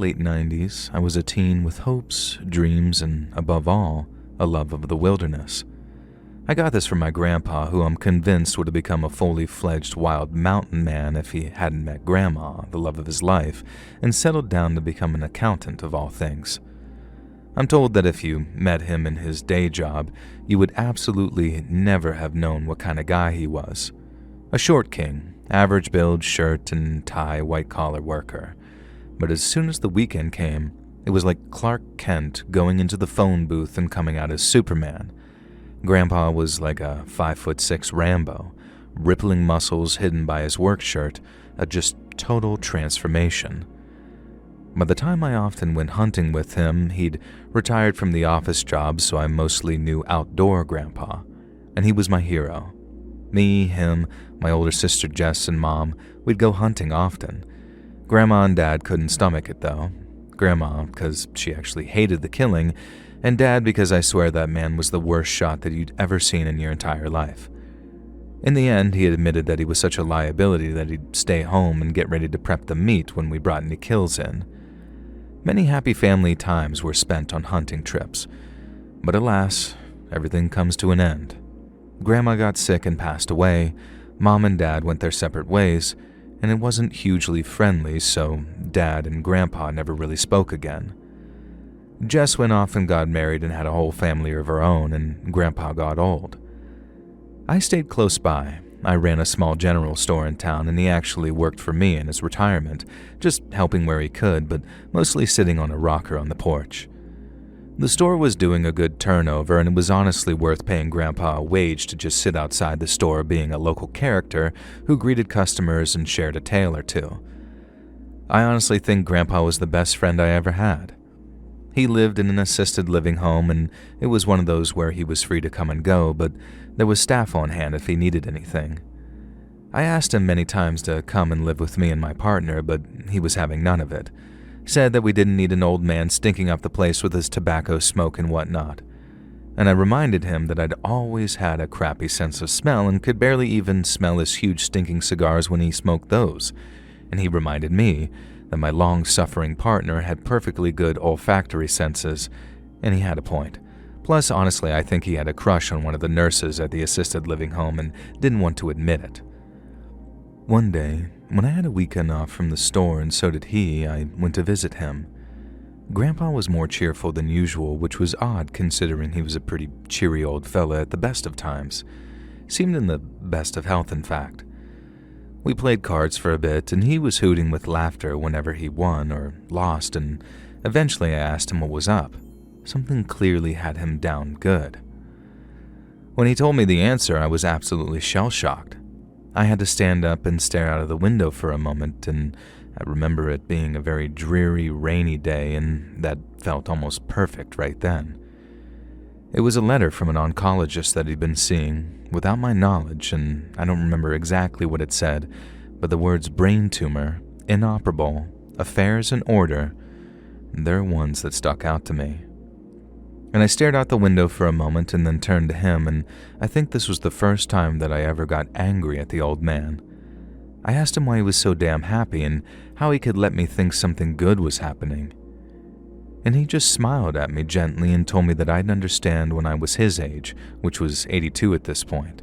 late 90s, I was a teen with hopes, dreams, and, above all, a love of the wilderness. I got this from my grandpa, who I'm convinced would have become a fully fledged wild mountain man if he hadn't met Grandma, the love of his life, and settled down to become an accountant of all things. I'm told that if you met him in his day job, you would absolutely never have known what kind of guy he was. A short king, average build, shirt and tie, white-collar worker. But as soon as the weekend came, it was like Clark Kent going into the phone booth and coming out as Superman. Grandpa was like a 5'6" Rambo, rippling muscles hidden by his work shirt, a just total transformation. By the time I often went hunting with him, he'd retired from the office job, so I mostly knew outdoor Grandpa, and he was my hero. Me, him, my older sister Jess, and Mom, we'd go hunting often. Grandma and Dad couldn't stomach it, though. Grandma, because she actually hated the killing, and Dad because I swear that man was the worst shot that you'd ever seen in your entire life. In the end, he admitted that he was such a liability that he'd stay home and get ready to prep the meat when we brought any kills in. Many happy family times were spent on hunting trips, but alas, everything comes to an end. Grandma got sick and passed away, Mom and Dad went their separate ways, and it wasn't hugely friendly, so Dad and Grandpa never really spoke again. Jess went off and got married and had a whole family of her own, and Grandpa got old. I stayed close by. I ran a small general store in town, and he actually worked for me in his retirement, just helping where he could, but mostly sitting on a rocker on the porch. The store was doing a good turnover, and it was honestly worth paying Grandpa a wage to just sit outside the store being a local character who greeted customers and shared a tale or two. I honestly think Grandpa was the best friend I ever had. He lived in an assisted living home, and it was one of those where he was free to come and go, but there was staff on hand if he needed anything. I asked him many times to come and live with me and my partner, but he was having none of it. Said that we didn't need an old man stinking up the place with his tobacco smoke and whatnot. And I reminded him that I'd always had a crappy sense of smell and could barely even smell his huge stinking cigars when he smoked those. And he reminded me that my long-suffering partner had perfectly good olfactory senses, and he had a point. Plus, honestly, I think he had a crush on one of the nurses at the assisted living home and didn't want to admit it. One day, when I had a weekend off from the store and so did he, I went to visit him. Grandpa was more cheerful than usual, which was odd considering he was a pretty cheery old fella at the best of times. Seemed in the best of health, in fact. We played cards for a bit, and he was hooting with laughter whenever he won or lost, and eventually I asked him what was up. Something clearly had him down good. When he told me the answer, I was absolutely shell-shocked. I had to stand up and stare out of the window for a moment, and I remember it being a very dreary, rainy day, and that felt almost perfect right then. It was a letter from an oncologist that he'd been seeing, without my knowledge, and I don't remember exactly what it said, but the words brain tumor, inoperable, affairs in order, they're ones that stuck out to me. And I stared out the window for a moment and then turned to him, and I think this was the first time that I ever got angry at the old man. I asked him why he was so damn happy and how he could let me think something good was happening. And he just smiled at me gently and told me that I'd understand when I was his age, which was 82 at this point,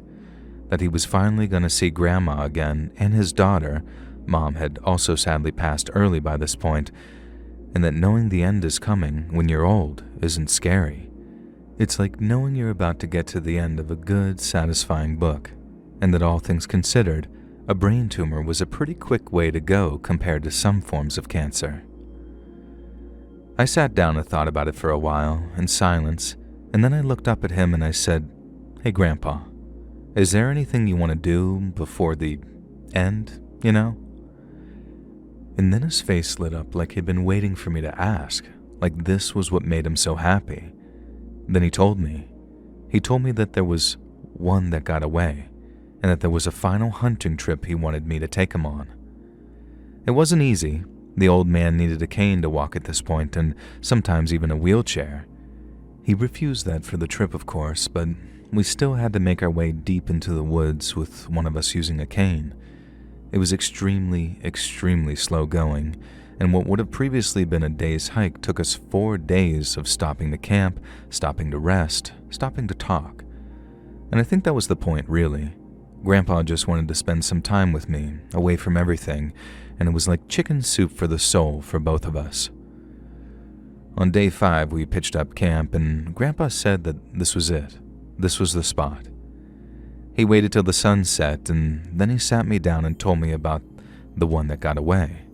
that he was finally going to see Grandma again and his daughter. Mom had also sadly passed early by this point, and that knowing the end is coming when you're old isn't scary. It's like knowing you're about to get to the end of a good, satisfying book, and that all things considered, a brain tumor was a pretty quick way to go compared to some forms of cancer. I sat down and thought about it for a while, in silence, and then I looked up at him and I said, "Hey, Grandpa, is there anything you want to do before the end, you know?" And then his face lit up like he'd been waiting for me to ask, like this was what made him so happy. Then he told me. He told me that there was one that got away, and that there was a final hunting trip he wanted me to take him on. It wasn't easy. The old man needed a cane to walk at this point, and sometimes even a wheelchair. He refused that for the trip, of course, but we still had to make our way deep into the woods with one of us using a cane. It was extremely, extremely slow going, and what would have previously been a day's hike took us 4 days of stopping to camp, stopping to rest, stopping to talk. And I think that was the point, really. Grandpa just wanted to spend some time with me, away from everything, and it was like chicken soup for the soul for both of us. On day 5, we pitched up camp, and Grandpa said that this was it. This was the spot. He waited till the sun set, and then he sat me down and told me about the one that got away.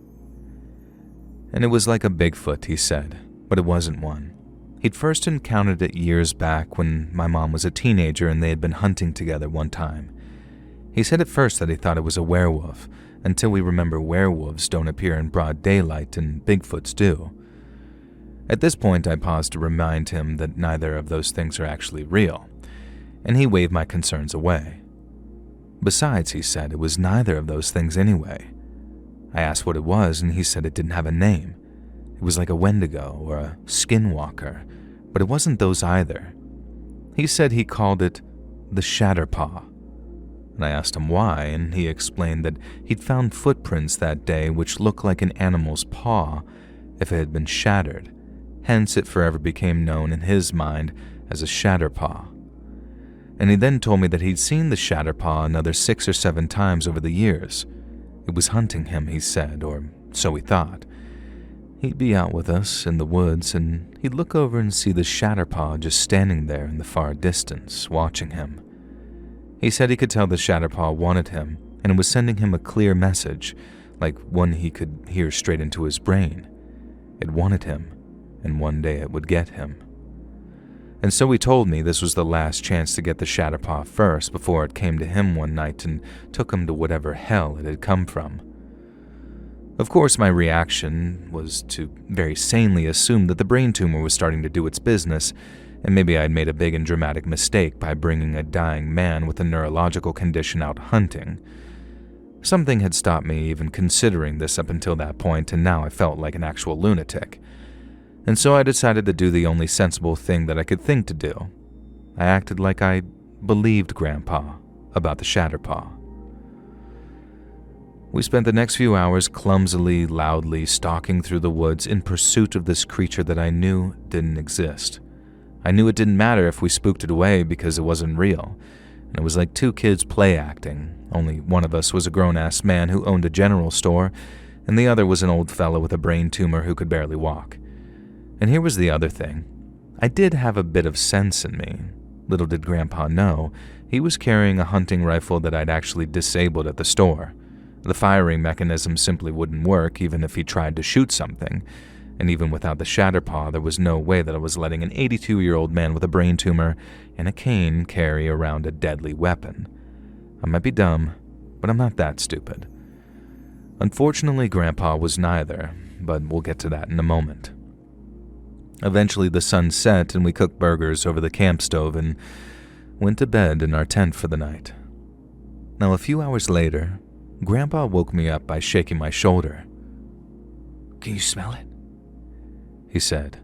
And it was like a Bigfoot, he said, but it wasn't one. He'd first encountered it years back when my mom was a teenager and they had been hunting together one time. He said at first that he thought it was a werewolf, until we remember werewolves don't appear in broad daylight and Bigfoots do. At this point, I paused to remind him that neither of those things are actually real, and he waved my concerns away. Besides, he said, it was neither of those things anyway. I asked what it was, and he said it didn't have a name. It was like a Wendigo or a skinwalker, but it wasn't those either. He said he called it the Shatterpaw. And I asked him why, and he explained that he'd found footprints that day which looked like an animal's paw if it had been shattered. Hence, it forever became known in his mind as a Shatterpaw. And he then told me that he'd seen the Shatterpaw another 6 or 7 times over the years. It was hunting him, he said, or so he thought. He'd be out with us in the woods, and he'd look over and see the Shatterpaw just standing there in the far distance, watching him. He said he could tell the Shatterpaw wanted him, and it was sending him a clear message, like one he could hear straight into his brain. It wanted him, and one day it would get him. And so he told me this was the last chance to get the Shatterpaw first before it came to him one night and took him to whatever hell it had come from. Of course, my reaction was to very sanely assume that the brain tumor was starting to do its business, and maybe I'd made a big and dramatic mistake by bringing a dying man with a neurological condition out hunting. Something had stopped me even considering this up until that point, and now I felt like an actual lunatic. And so I decided to do the only sensible thing that I could think to do. I acted like I believed Grandpa about the Shatterpaw. We spent the next few hours clumsily, loudly stalking through the woods in pursuit of this creature that I knew didn't exist. I knew it didn't matter if we spooked it away because it wasn't real, and it was like 2 kids play acting, only one of us was a grown-ass man who owned a general store, and the other was an old fellow with a brain tumor who could barely walk. And here was the other thing. I did have a bit of sense in me. Little did Grandpa know, he was carrying a hunting rifle that I'd actually disabled at the store. The firing mechanism simply wouldn't work even if he tried to shoot something, and even without the Shatterpaw, there was no way that I was letting an 82-year-old man with a brain tumor and a cane carry around a deadly weapon. I might be dumb, but I'm not that stupid. Unfortunately, Grandpa was neither, but we'll get to that in a moment. Eventually, the sun set and we cooked burgers over the camp stove and went to bed in our tent for the night. Now, a few hours later, Grandpa woke me up by shaking my shoulder. "Can you smell it?" he said.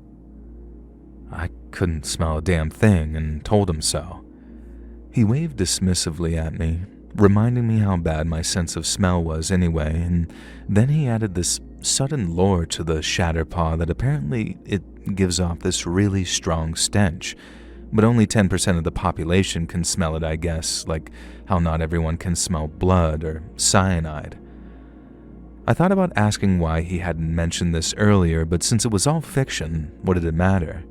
I couldn't smell a damn thing and told him so. He waved dismissively at me, reminding me how bad my sense of smell was anyway, and then he added this sudden lore to the Shatterpaw that apparently it gives off this really strong stench, but only 10% of the population can smell it, I guess, like how not everyone can smell blood or cyanide. I thought about asking why he hadn't mentioned this earlier, but since it was all fiction, what did it matter?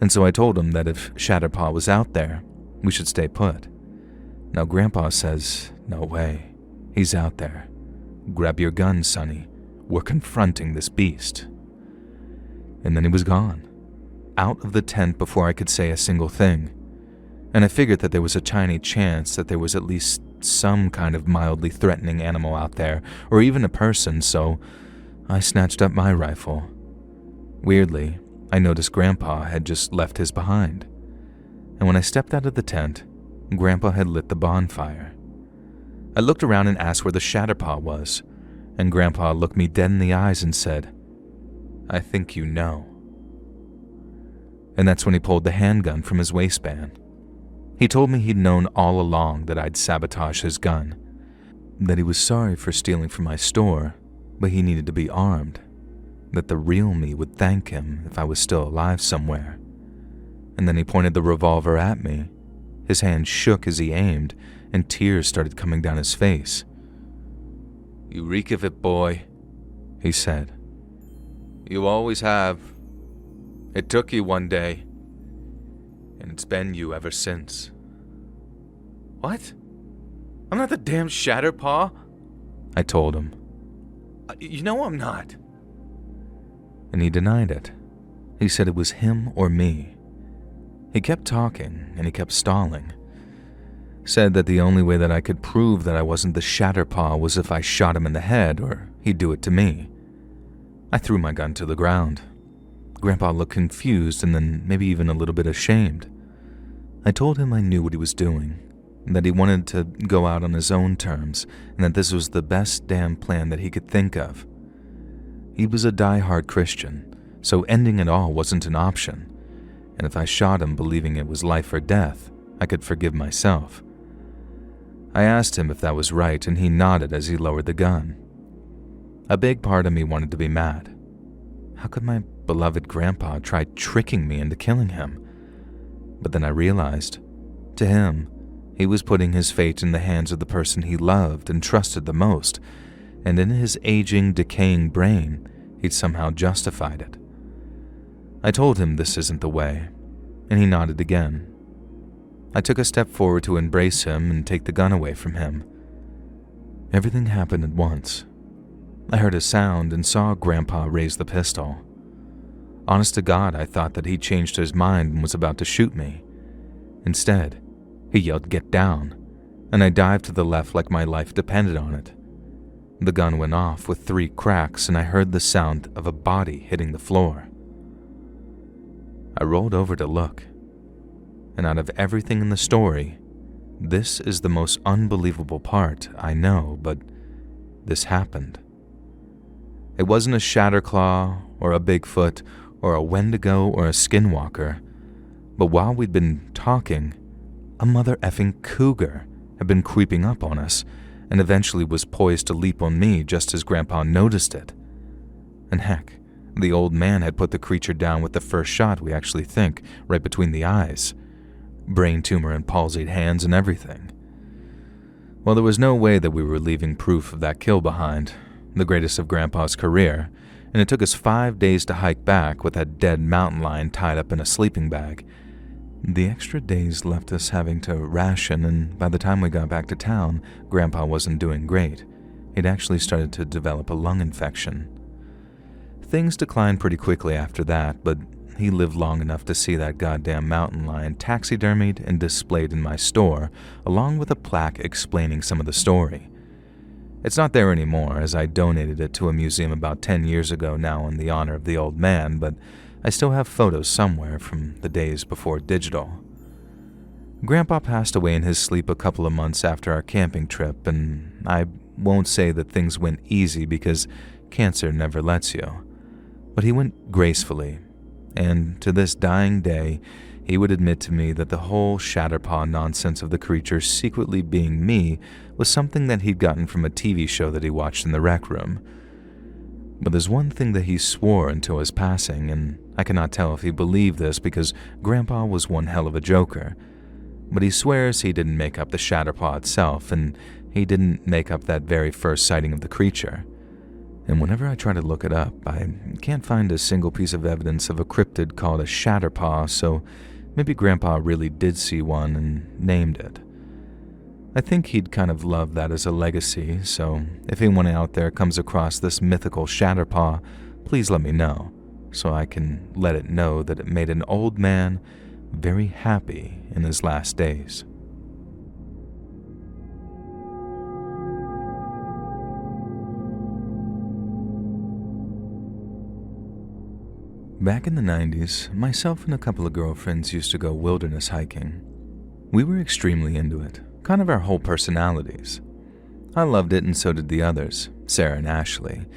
And so I told him that if Shatterpaw was out there, we should stay put. Now Grandpa says, no way, he's out there. Grab your gun, Sonny. We're confronting this beast. And then he was gone, out of the tent before I could say a single thing. And I figured that there was a tiny chance that there was at least some kind of mildly threatening animal out there, or even a person, so I snatched up my rifle. Weirdly, I noticed Grandpa had just left his behind. And when I stepped out of the tent, Grandpa had lit the bonfire. I looked around and asked where the Shatterpaw was, and Grandpa looked me dead in the eyes and said, "I think you know." And that's when he pulled the handgun from his waistband. He told me he'd known all along that I'd sabotage his gun, that he was sorry for stealing from my store, but he needed to be armed, that the real me would thank him if I was still alive somewhere. And then he pointed the revolver at me. His hand shook as he aimed, and tears started coming down his face. "You reek of it, boy," he said. "You always have. It took you one day, and it's been you ever since." "What? I'm not the damn Shatterpaw," I told him. "You know I'm not." And he denied it. He said it was him or me. He kept talking, and he kept stalling. Said that the only way that I could prove that I wasn't the Shatterpaw was if I shot him in the head, or he'd do it to me. I threw my gun to the ground. Grandpa looked confused and then maybe even a little bit ashamed. I told him I knew what he was doing, and that he wanted to go out on his own terms, and that this was the best damn plan that he could think of. He was a die-hard Christian, so ending it all wasn't an option, and if I shot him believing it was life or death, I could forgive myself. I asked him if that was right, and he nodded as he lowered the gun. A big part of me wanted to be mad. How could my beloved grandpa try tricking me into killing him? But then I realized, to him, he was putting his fate in the hands of the person he loved and trusted the most, and in his aging, decaying brain, he'd somehow justified it. I told him this isn't the way, and he nodded again. I took a step forward to embrace him and take the gun away from him. Everything happened at once. I heard a sound and saw Grandpa raise the pistol. Honest to God, I thought that he changed his mind and was about to shoot me. Instead, he yelled, "Get down," and I dived to the left like my life depended on it. The gun went off with 3 cracks, and I heard the sound of a body hitting the floor. I rolled over to look, and out of everything in the story, this is the most unbelievable part, I know, but this happened. It wasn't a Shatterclaw or a Bigfoot or a Wendigo or a Skinwalker, but while we'd been talking, a mother effing cougar had been creeping up on us and eventually was poised to leap on me just as Grandpa noticed it. And heck, the old man had put the creature down with the first shot, we actually think, right between the eyes. Brain tumor and palsied hands and everything. Well, there was no way that we were leaving proof of that kill behind, the greatest of Grandpa's career, and it took us 5 days to hike back with that dead mountain lion tied up in a sleeping bag. The extra days left us having to ration, and by the time we got back to town, Grandpa wasn't doing great. He'd actually started to develop a lung infection. Things declined pretty quickly after that, but he lived long enough to see that goddamn mountain lion taxidermied and displayed in my store, along with a plaque explaining some of the story. It's not there anymore, as I donated it to a museum about 10 years ago now in the honor of the old man, but I still have photos somewhere from the days before digital. Grandpa passed away in his sleep a couple of months after our camping trip, and I won't say that things went easy because cancer never lets you. But he went gracefully, and to this dying day, he would admit to me that the whole Shatterpaw nonsense of the creature secretly being me was something that he'd gotten from a TV show that he watched in the rec room. But there's one thing that he swore until his passing, and I cannot tell if he believed this because Grandpa was one hell of a joker. But he swears he didn't make up the Shatterpaw itself, and he didn't make up that very first sighting of the creature. And whenever I try to look it up, I can't find a single piece of evidence of a cryptid called a Shatterpaw, so maybe Grandpa really did see one and named it. I think he'd kind of love that as a legacy, so if anyone out there comes across this mythical Shatterpaw, please let me know, so I can let it know that it made an old man very happy in his last days. Back in the 90s, myself and a couple of girlfriends used to go wilderness hiking. We were extremely into it, kind of our whole personalities. I loved it and so did the others, Sarah and Ashley,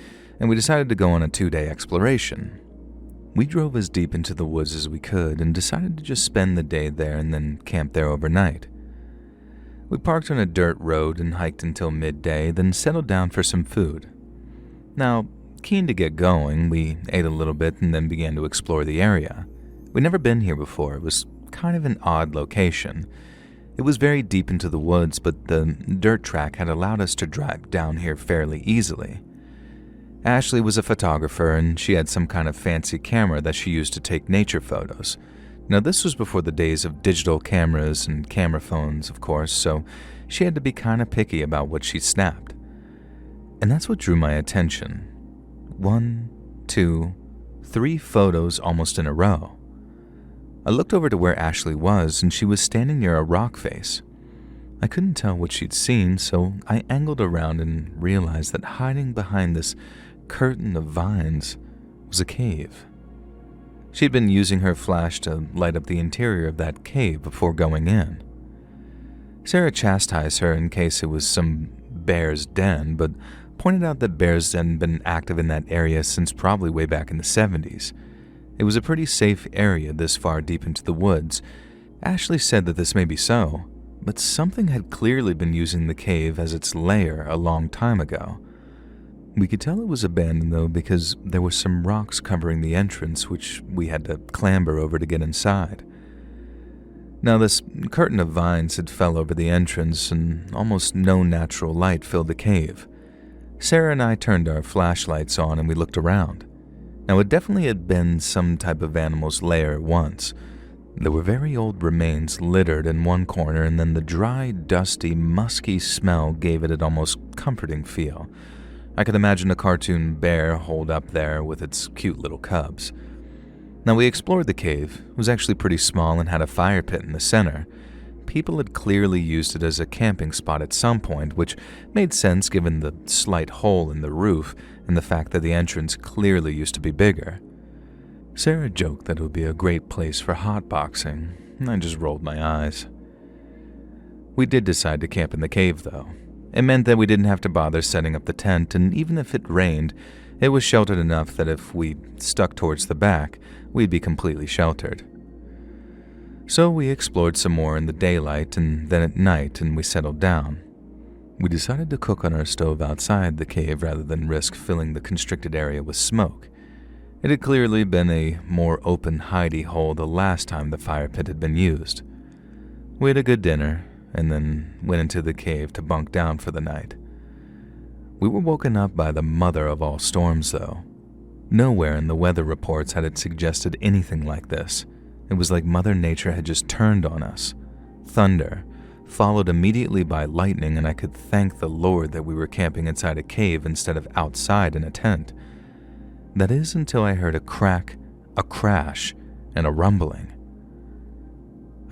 and we decided to go on a 2-day exploration. We drove as deep into the woods as we could and decided to just spend the day there and then camp there overnight. We parked on a dirt road and hiked until midday, then settled down for some food. Now, Keen to get going, we ate a little bit and then began to explore the area. We'd never been here before. It was kind of an odd location. It was very deep into the woods, but the dirt track had allowed us to drive down here fairly easily. Ashley was a photographer, and she had some kind of fancy camera that she used to take nature photos. Now, this was before the days of digital cameras and camera phones, of course, so she had to be kind of picky about what she snapped. And that's what drew my attention. 1, 2, 3 photos almost in a row. I looked over to where Ashley was, and she was standing near a rock face. I couldn't tell what she'd seen, so I angled around and realized that hiding behind this curtain of vines was a cave. She'd been using her flash to light up the interior of that cave before going in. Sarah chastised her in case it was some bear's den, but pointed out that bears hadn't been active in that area since probably way back in the 70s. It was a pretty safe area this far deep into the woods. Ashley said that this may be so, but something had clearly been using the cave as its lair a long time ago. We could tell it was abandoned, though, because there were some rocks covering the entrance which we had to clamber over to get inside. Now, this curtain of vines had fell over the entrance, and almost no natural light filled the cave. Sarah and I turned our flashlights on and we looked around. Now, it definitely had been some type of animal's lair once. There were very old remains littered in one corner, and then the dry, dusty, musky smell gave it an almost comforting feel. I could imagine a cartoon bear holed up there with its cute little cubs. Now, we explored the cave. It was actually pretty small and had a fire pit in the center. People had clearly used it as a camping spot at some point, which made sense given the slight hole in the roof and the fact that the entrance clearly used to be bigger. Sarah joked that it would be a great place for hotboxing, and I just rolled my eyes. We did decide to camp in the cave, though. It meant that we didn't have to bother setting up the tent, and even if it rained, it was sheltered enough that if we stuck towards the back, we'd be completely sheltered. So we explored some more in the daylight and then at night, and we settled down. We decided to cook on our stove outside the cave rather than risk filling the constricted area with smoke. It had clearly been a more open hidey hole the last time the fire pit had been used. We had a good dinner, and then went into the cave to bunk down for the night. We were woken up by the mother of all storms, though. Nowhere in the weather reports had it suggested anything like this. It was like Mother Nature had just turned on us. Thunder, followed immediately by lightning, and I could thank the Lord that we were camping inside a cave instead of outside in a tent. That is until I heard a crack, a crash, and a rumbling.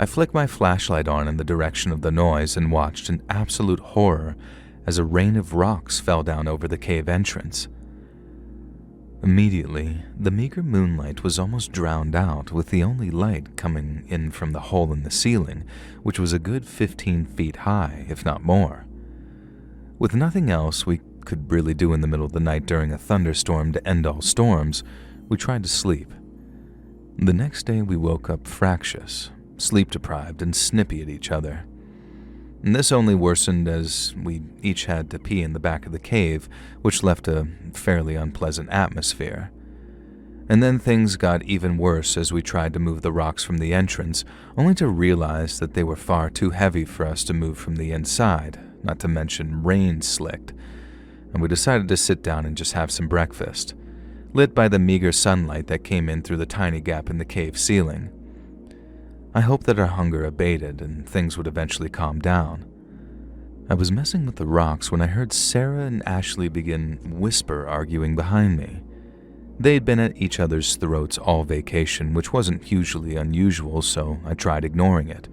I flicked my flashlight on in the direction of the noise and watched in absolute horror as a rain of rocks fell down over the cave entrance. Immediately, the meager moonlight was almost drowned out, with the only light coming in from the hole in the ceiling, which was a good 15 feet high, if not more. With nothing else we could really do in the middle of the night during a thunderstorm to end all storms, we tried to sleep. The next day we woke up fractious, sleep-deprived, and snippy at each other. And this only worsened as we each had to pee in the back of the cave, which left a fairly unpleasant atmosphere. And then things got even worse as we tried to move the rocks from the entrance, only to realize that they were far too heavy for us to move from the inside, not to mention rain-slicked. And we decided to sit down and just have some breakfast, lit by the meager sunlight that came in through the tiny gap in the cave ceiling. I hoped that our hunger abated and things would eventually calm down. I was messing with the rocks when I heard Sarah and Ashley begin whisper arguing behind me. They'd been at each other's throats all vacation, which wasn't hugely unusual, so I tried ignoring it.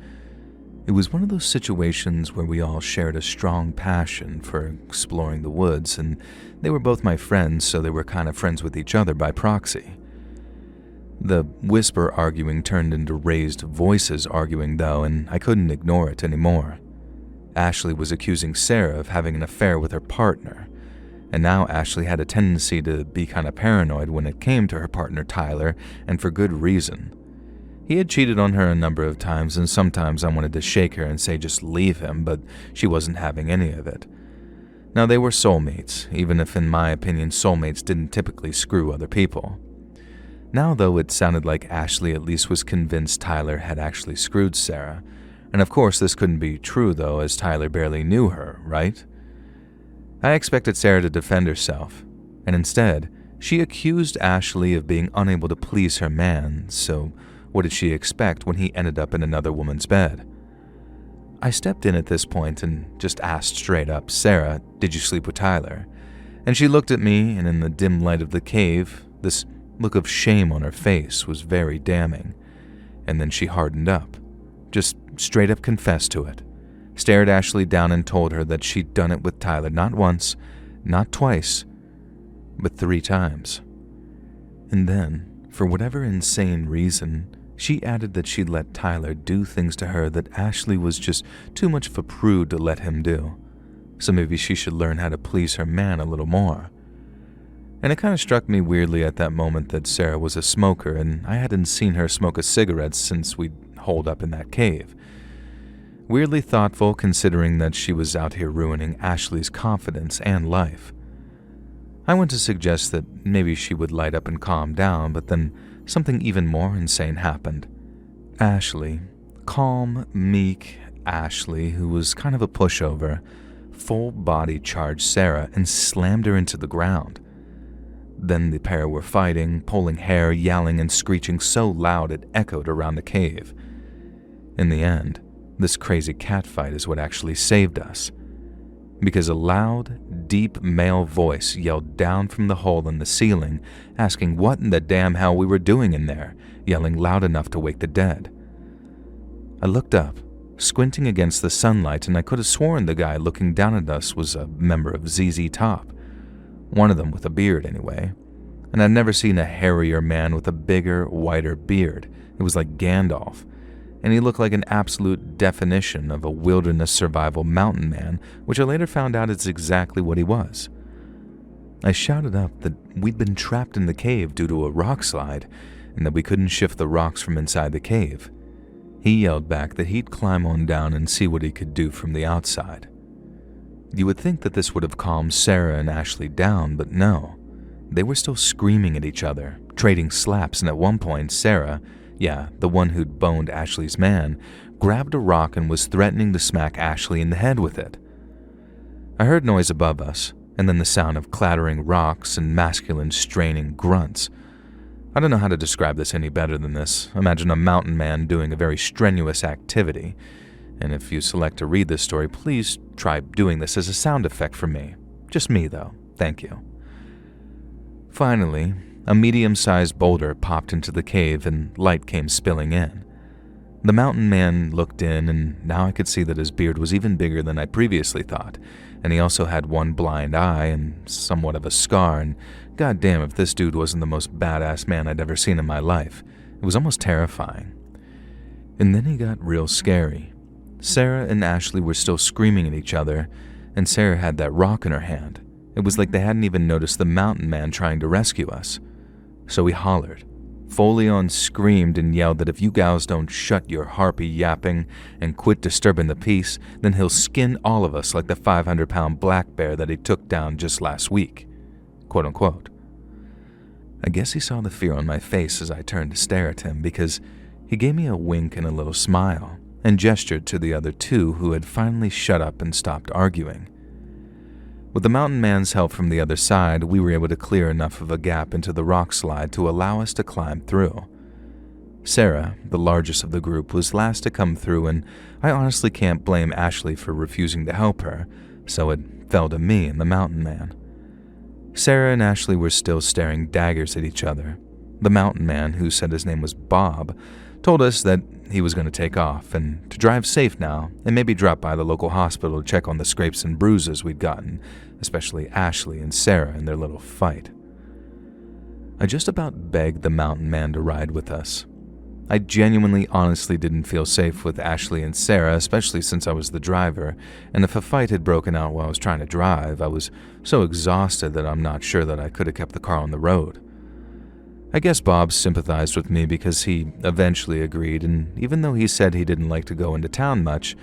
It was one of those situations where we all shared a strong passion for exploring the woods, and they were both my friends, so they were kind of friends with each other by proxy. The whisper arguing turned into raised voices arguing, though, and I couldn't ignore it anymore. Ashley was accusing Sarah of having an affair with her partner, and now Ashley had a tendency to be kind of paranoid when it came to her partner Tyler, and for good reason. He had cheated on her a number of times, and sometimes I wanted to shake her and say just leave him, but she wasn't having any of it. Now, they were soulmates, even if in my opinion soulmates didn't typically screw other people. Now, though, it sounded like Ashley at least was convinced Tyler had actually screwed Sarah. And of course, this couldn't be true, though, as Tyler barely knew her, right? I expected Sarah to defend herself, and instead, she accused Ashley of being unable to please her man, so what did she expect when he ended up in another woman's bed? I stepped in at this point and just asked straight up, "Sarah, did you sleep with Tyler?" And she looked at me, and in the dim light of the cave, this look of shame on her face was very damning. And then she hardened up, just straight up confessed to it, stared Ashley down and told her that she'd done it with Tyler not once, not twice, but 3 times. And then, for whatever insane reason, she added that she'd let Tyler do things to her that Ashley was just too much of a prude to let him do. So maybe she should learn how to please her man a little more. And it kind of struck me weirdly at that moment that Sarah was a smoker, and I hadn't seen her smoke a cigarette since we'd holed up in that cave. Weirdly thoughtful, considering that she was out here ruining Ashley's confidence and life. I went to suggest that maybe she would light up and calm down, but then something even more insane happened. Ashley, calm, meek Ashley, who was kind of a pushover, full body charged Sarah and slammed her into the ground. Then the pair were fighting, pulling hair, yelling and screeching so loud it echoed around the cave. In the end, this crazy catfight is what actually saved us, because a loud, deep male voice yelled down from the hole in the ceiling, asking what in the damn hell we were doing in there, yelling loud enough to wake the dead. I looked up, squinting against the sunlight, and I could have sworn the guy looking down at us was a member of ZZ Top. One of them with a beard, anyway. And I'd never seen a hairier man with a bigger, whiter beard. It was like Gandalf. And he looked like an absolute definition of a wilderness survival mountain man, which I later found out is exactly what he was. I shouted up that we'd been trapped in the cave due to a rock slide, and that we couldn't shift the rocks from inside the cave. He yelled back that he'd climb on down and see what he could do from the outside. You would think that this would have calmed Sarah and Ashley down, but no. They were still screaming at each other, trading slaps, and at one point, Sarah, the one who'd boned Ashley's man, grabbed a rock and was threatening to smack Ashley in the head with it. I heard noise above us, and then the sound of clattering rocks and masculine straining grunts. I don't know how to describe this any better than this. Imagine a mountain man doing a very strenuous activity. And if you select to read this story, please try doing this as a sound effect for me. Just me, though. Thank you. Finally, a medium-sized boulder popped into the cave and light came spilling in. The mountain man looked in, and now I could see that his beard was even bigger than I previously thought, and he also had one blind eye and somewhat of a scar, and goddamn if this dude wasn't the most badass man I'd ever seen in my life. It was almost terrifying. And then he got real scary. Sarah and Ashley were still screaming at each other, and Sarah had that rock in her hand. It was like they hadn't even noticed the mountain man trying to rescue us. So he hollered, fully on screamed and yelled that if you gals don't shut your harpy yapping and quit disturbing the peace, then he'll skin all of us like the 500-pound black bear that he took down just last week. Quote unquote. I guess he saw the fear on my face as I turned to stare at him, because he gave me a wink and a little smile, and gestured to the other two who had finally shut up and stopped arguing. With the mountain man's help from the other side, we were able to clear enough of a gap into the rock slide to allow us to climb through. Sarah, the largest of the group, was last to come through, and I honestly can't blame Ashley for refusing to help her, so it fell to me and the mountain man. Sarah and Ashley were still staring daggers at each other. The mountain man, who said his name was Bob, told us that he was going to take off and to drive safe now and maybe drop by the local hospital to check on the scrapes and bruises we'd gotten, especially Ashley and Sarah in their little fight. I just about begged the mountain man to ride with us. I genuinely honestly didn't feel safe with Ashley and Sarah, especially since I was the driver, and if a fight had broken out while I was trying to drive, I was so exhausted that I'm not sure that I could have kept the car on the road. I guess Bob sympathized with me because he eventually agreed, and even though he said he didn't like to go into town much,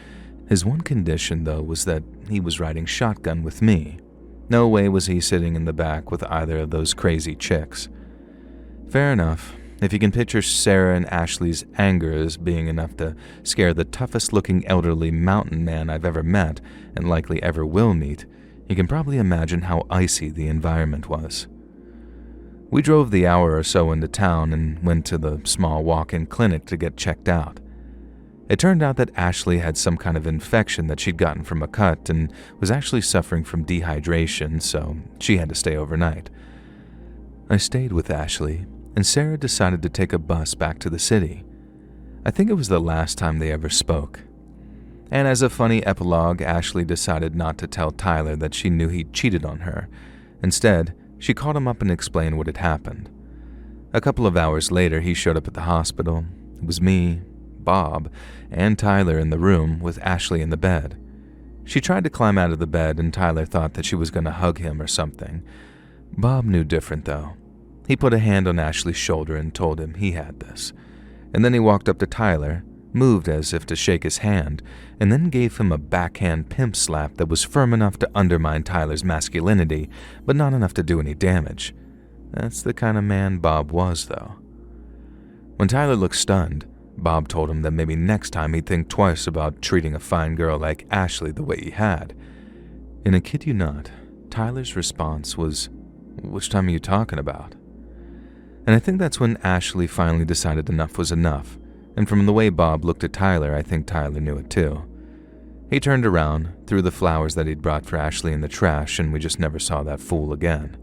His one condition, though, was that he was riding shotgun with me. No way was he sitting in the back with either of those crazy chicks. Fair enough. If you can picture Sarah and Ashley's anger as being enough to scare the toughest-looking elderly mountain man I've ever met and likely ever will meet, you can probably imagine how icy the environment was. We drove the hour or so into town and went to the small walk-in clinic to get checked out. It turned out that Ashley had some kind of infection that she'd gotten from a cut and was actually suffering from dehydration, so she had to stay overnight. I stayed with Ashley, and Sarah decided to take a bus back to the city. I think it was the last time they ever spoke. And as a funny epilogue, Ashley decided not to tell Tyler that she knew he'd cheated on her. Instead, she called him up and explained what had happened. A couple of hours later, he showed up at the hospital. It was me, Bob, and Tyler in the room with Ashley in the bed. She tried to climb out of the bed, and Tyler thought that she was going to hug him or something. Bob knew different, though. He put a hand on Ashley's shoulder and told him he had this. And then he walked up to Tyler, moved as if to shake his hand, and then gave him a backhand pimp slap that was firm enough to undermine Tyler's masculinity, but not enough to do any damage. That's the kind of man Bob was, though. When Tyler looked stunned, Bob told him that maybe next time he'd think twice about treating a fine girl like Ashley the way he had. And I kid you not, Tyler's response was, "Which time are you talking about?" And I think that's when Ashley finally decided enough was enough, and from the way Bob looked at Tyler, I think Tyler knew it too. He turned around, threw the flowers that he'd brought for Ashley in the trash, and we just never saw that fool again.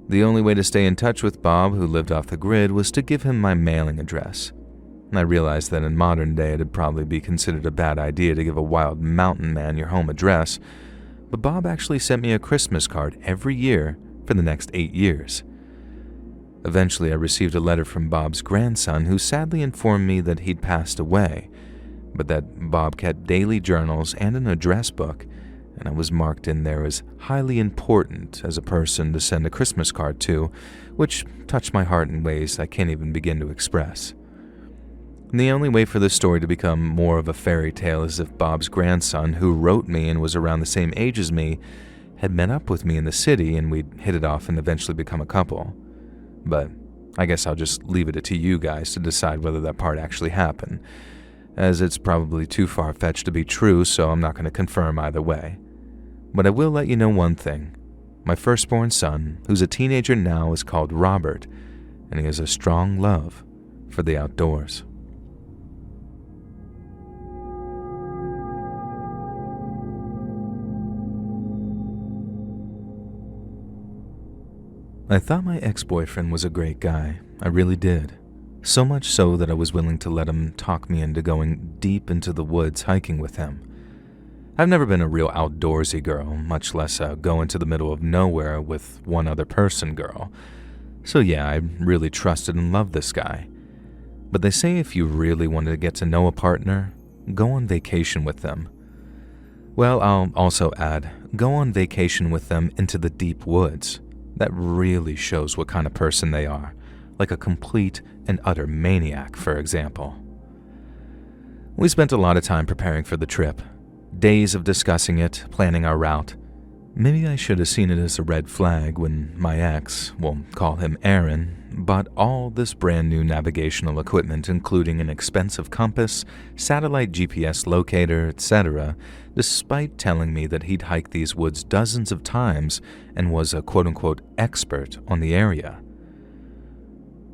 The only way to stay in touch with Bob, who lived off the grid, was to give him my mailing address. I realized that in modern day it'd probably be considered a bad idea to give a wild mountain man your home address, but Bob actually sent me a Christmas card every year for the next 8 years. Eventually, I received a letter from Bob's grandson, who sadly informed me that he'd passed away, but that Bob kept daily journals and an address book, and I was marked in there as highly important as a person to send a Christmas card to, which touched my heart in ways I can't even begin to express. And the only way for this story to become more of a fairy tale is if Bob's grandson, who wrote me and was around the same age as me, had met up with me in the city and we'd hit it off and eventually become a couple. But I guess I'll just leave it to you guys to decide whether that part actually happened, as it's probably too far-fetched to be true, so I'm not going to confirm either way. But I will let you know one thing. My firstborn son, who's a teenager now, is called Robert, and he has a strong love for the outdoors. I thought my ex-boyfriend was a great guy. I really did. So much so that I was willing to let him talk me into going deep into the woods hiking with him. I've never been a real outdoorsy girl, much less a go into the middle of nowhere with one other person girl. So yeah, I really trusted and loved this guy. But they say if you really wanted to get to know a partner, go on vacation with them. Well, I'll also add, go on vacation with them into the deep woods. That really shows what kind of person they are, like a complete and utter maniac, for example. We spent a lot of time preparing for the trip, days of discussing it, planning our route. Maybe I should have seen it as a red flag when my ex, we'll call him Aaron, bought all this brand new navigational equipment, including an expensive compass, satellite GPS locator, etc., despite telling me that he'd hiked these woods dozens of times and was a quote-unquote expert on the area.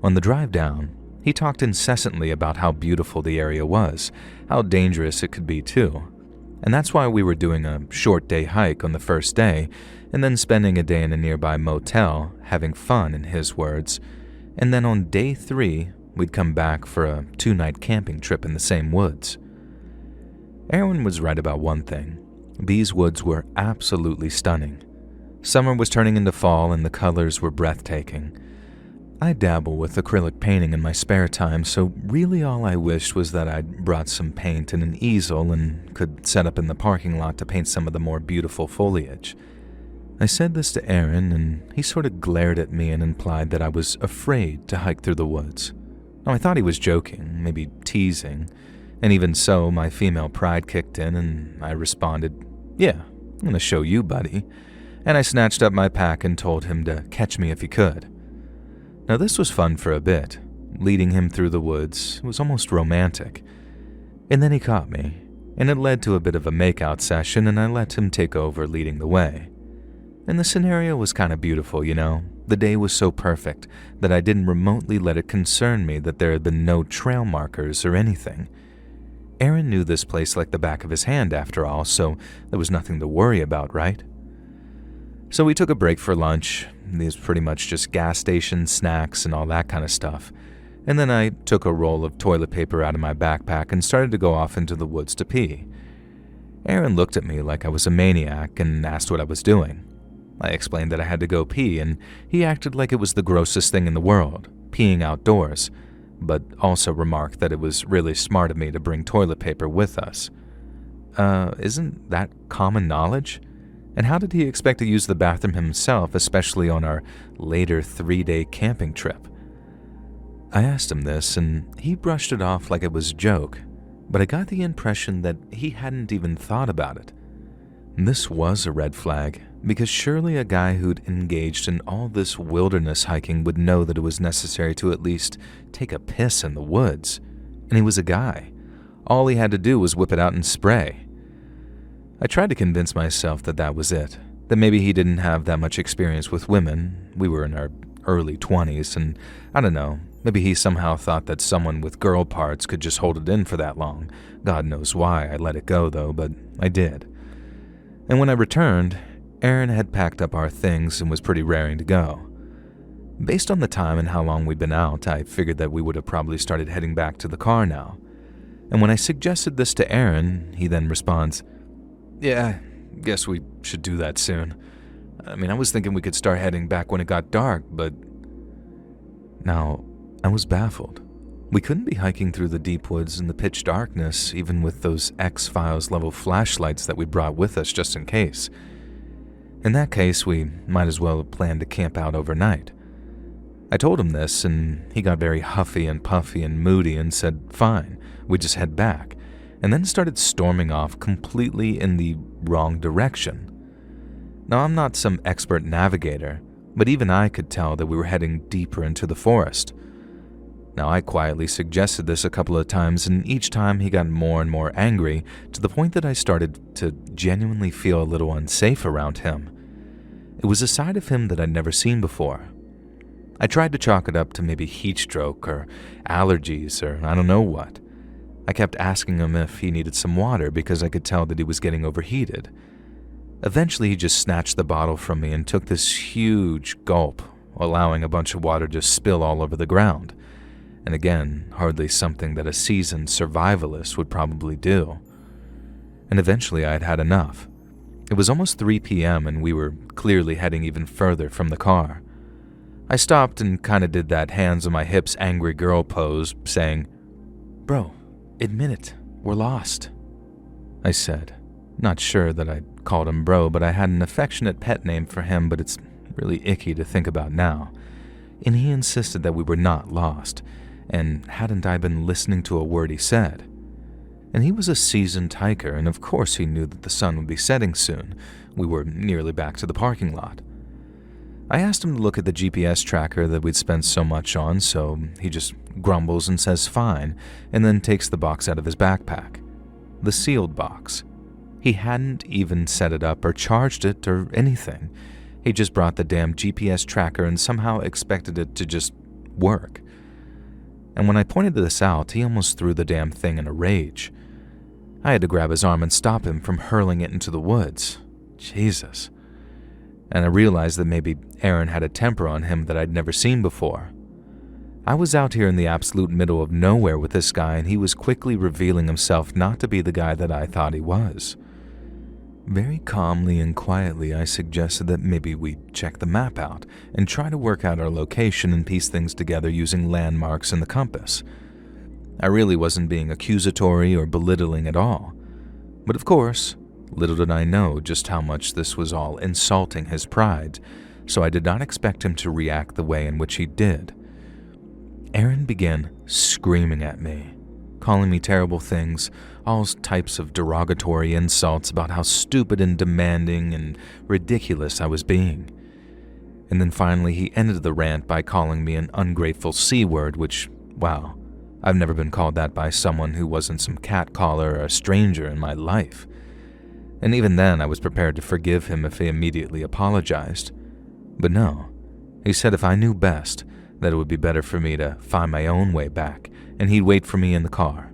On the drive down, he talked incessantly about how beautiful the area was, how dangerous it could be too. And that's why we were doing a short day hike on the first day, and then spending a day in a nearby motel, having fun in his words. And then on day 3, we'd come back for a 2-night camping trip in the same woods. Aaron was right about one thing. These woods were absolutely stunning. Summer was turning into fall and the colors were breathtaking. I dabble with acrylic painting in my spare time, so really all I wished was that I'd brought some paint and an easel and could set up in the parking lot to paint some of the more beautiful foliage. I said this to Aaron, and he sort of glared at me and implied that I was afraid to hike through the woods. Now, I thought he was joking, maybe teasing, And even so, my female pride kicked in and I responded, "Yeah, I'm going to show you, buddy." And I snatched up my pack and told him to catch me if he could. Now this was fun for a bit. Leading him through the woods was almost romantic. And then he caught me, and it led to a bit of a makeout session, and I let him take over leading the way. And the scenario was kind of beautiful, you know. The day was so perfect that I didn't remotely let it concern me that there had been no trail markers or anything. Aaron knew this place like the back of his hand after all, so there was nothing to worry about, right? So we took a break for lunch. These pretty much just gas station snacks and all that kind of stuff. And then I took a roll of toilet paper out of my backpack and started to go off into the woods to pee. Aaron looked at me like I was a maniac and asked what I was doing. I explained that I had to go pee, and he acted like it was the grossest thing in the world, peeing outdoors, but also remarked that it was really smart of me to bring toilet paper with us. Isn't that common knowledge? And how did he expect to use the bathroom himself, especially on our later 3-day camping trip? I asked him this, and he brushed it off like it was a joke, but I got the impression that he hadn't even thought about it. This was a red flag, because surely a guy who'd engaged in all this wilderness hiking would know that it was necessary to at least take a piss in the woods. And he was a guy. All he had to do was whip it out and spray. I tried to convince myself that that was it, that maybe he didn't have that much experience with women. We were in our early 20s, and I don't know, maybe he somehow thought that someone with girl parts could just hold it in for that long. God knows why I let it go, though, but I did. And when I returned, Aaron had packed up our things and was pretty raring to go. Based on the time and how long we'd been out, I figured that we would have probably started heading back to the car now. And when I suggested this to Aaron, he then responds, "Yeah, guess we should do that soon. I mean, I was thinking we could start heading back when it got dark, but..." Now, I was baffled. We couldn't be hiking through the deep woods in the pitch darkness, even with those X-Files level flashlights that we brought with us just in case. In that case, we might as well have planned to camp out overnight. I told him this, and he got very huffy and puffy and moody and said, fine, we just head back, and then started storming off completely in the wrong direction. Now, I'm not some expert navigator, but even I could tell that we were heading deeper into the forest. Now, I quietly suggested this a couple of times, and each time he got more and more angry, to the point that I started to genuinely feel a little unsafe around him. It was a side of him that I'd never seen before. I tried to chalk it up to maybe heat stroke or allergies or I don't know what. I kept asking him if he needed some water because I could tell that he was getting overheated. Eventually, he just snatched the bottle from me and took this huge gulp, allowing a bunch of water to spill all over the ground. And again, hardly something that a seasoned survivalist would probably do. And eventually I had had enough. It was almost 3 p.m. and we were clearly heading even further from the car. I stopped and kinda did that hands on my hips angry girl pose, saying, "Bro, admit it, we're lost," I said. Not sure that I called him bro, but I had an affectionate pet name for him, but it's really icky to think about now. And he insisted that we were not lost. And hadn't I been listening to a word he said? And he was a seasoned hiker, and of course he knew that the sun would be setting soon. We were nearly back to the parking lot. I asked him to look at the GPS tracker that we'd spent so much on, so he just grumbles and says fine, and then takes the box out of his backpack. The sealed box. He hadn't even set it up or charged it or anything. He just brought the damn GPS tracker and somehow expected it to just work. And when I pointed this out, he almost threw the damn thing in a rage. I had to grab his arm and stop him from hurling it into the woods. Jesus. And I realized that maybe Aaron had a temper on him that I'd never seen before. I was out here in the absolute middle of nowhere with this guy, and he was quickly revealing himself not to be the guy that I thought he was. Very calmly and quietly, I suggested that maybe we check the map out and try to work out our location and piece things together using landmarks and the compass. I really wasn't being accusatory or belittling at all. But of course, little did I know just how much this was all insulting his pride, so I did not expect him to react the way in which he did. Aaron began screaming at me, calling me terrible things, all types of derogatory insults about how stupid and demanding and ridiculous I was being. And then finally he ended the rant by calling me an ungrateful C-word, which, wow, I've never been called that by someone who wasn't some catcaller or a stranger in my life. And even then I was prepared to forgive him if he immediately apologized. But no, he said if I knew best, that it would be better for me to find my own way back, and he'd wait for me in the car.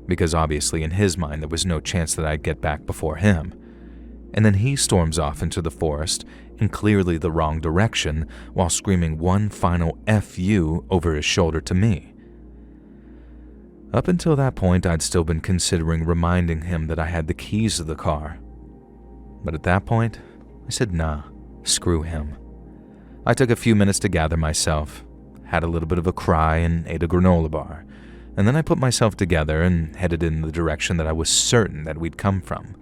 Because obviously in his mind there was no chance that I'd get back before him. And then he storms off into the forest, in clearly the wrong direction, while screaming one final F you over his shoulder to me. Up until that point, I'd still been considering reminding him that I had the keys to the car. But at that point, I said nah, screw him. I took a few minutes to gather myself, had a little bit of a cry, and ate a granola bar. And then I put myself together and headed in the direction that I was certain that we'd come from.